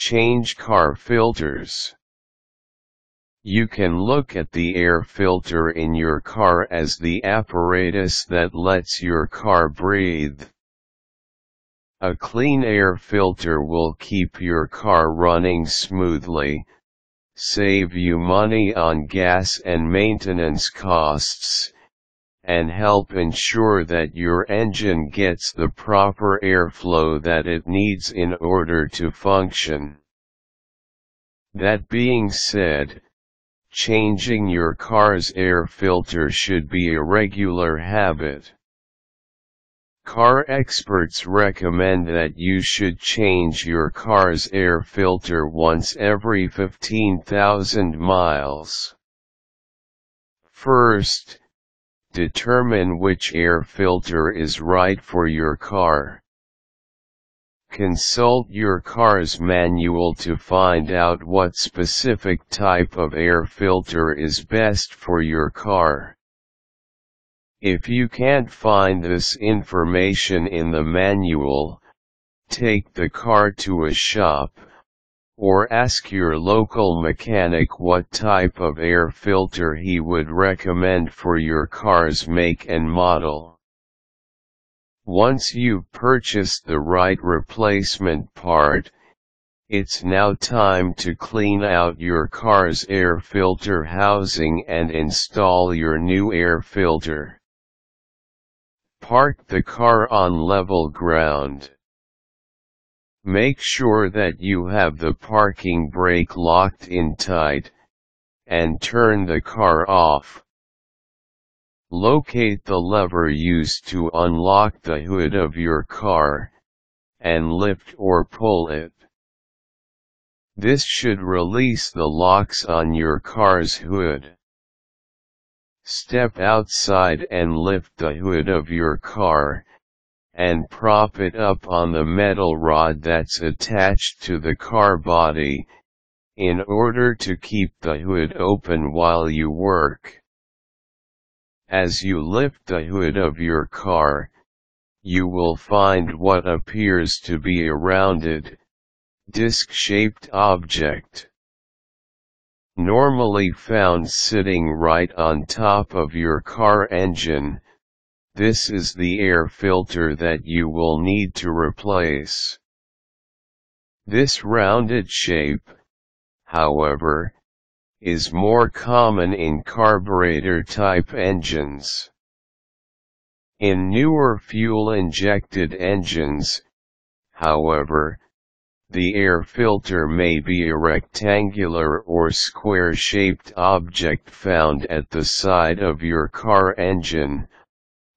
Change car filters. You can look at the air filter in your car as the apparatus that lets your car breathe. A clean air filter will keep your car running smoothly, save you money on gas and maintenance costs, and help ensure that your engine gets the proper airflow that it needs in order to function. That being said, changing your car's air filter should be a regular habit. Car experts recommend that you should change your car's air filter once every 15,000 miles. First, determine which air filter is right for your car. Consult your car's manual to find out what specific type of air filter is best for your car. If you can't find this information in the manual, take the car to a shop, or ask your local mechanic what type of air filter he would recommend for your car's make and model. Once you've purchased the right replacement part, it's now time to clean out your car's air filter housing and install your new air filter. Park the car on level ground. Make sure that you have the parking brake locked in tight, and turn the car off. Locate the lever used to unlock the hood of your car, and lift or pull it. This should release the locks on your car's hood. Step outside and lift the hood of your car, and prop it up on the metal rod that's attached to the car body, in order to keep the hood open while you work. As you lift the hood of your car, you will find what appears to be a rounded, disc-shaped object. Normally found sitting right on top of your car engine, this is the air filter that you will need to replace. This rounded shape, however, is more common in carburetor-type engines. In newer fuel-injected engines, however, the air filter may be a rectangular or square-shaped object found at the side of your car engine,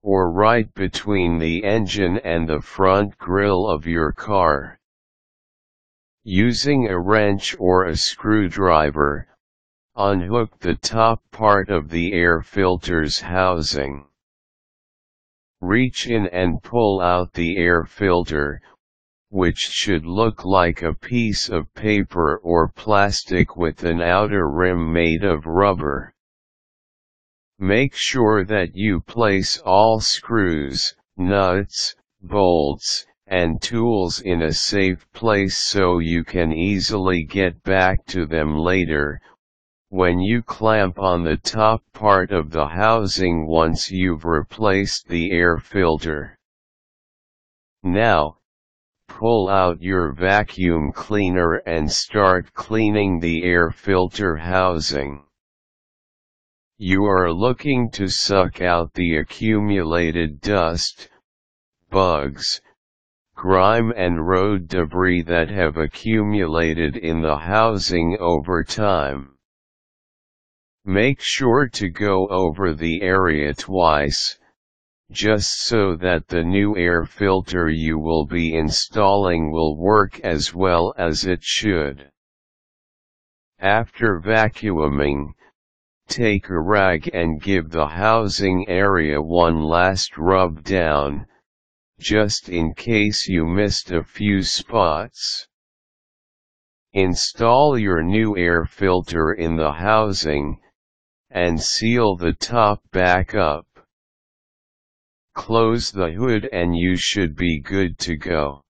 or right between the engine and the front grille of your car. Using a wrench or a screwdriver, unhook the top part of the air filter's housing. Reach in and pull out the air filter, which should look like a piece of paper or plastic with an outer rim made of rubber. Make sure that you place all screws, nuts, bolts, and tools in a safe place so you can easily get back to them later, when you clamp on the top part of the housing once you've replaced the air filter. Now, pull out your vacuum cleaner and start cleaning the air filter housing. You are looking to suck out the accumulated dust, bugs, grime and road debris that have accumulated in the housing over time. Make sure to go over the area twice, just so that the new air filter you will be installing will work as well as it should. After vacuuming, take a rag and give the housing area one last rub down, just in case you missed a few spots. Install your new air filter in the housing, and seal the top back up. Close the hood and you should be good to go.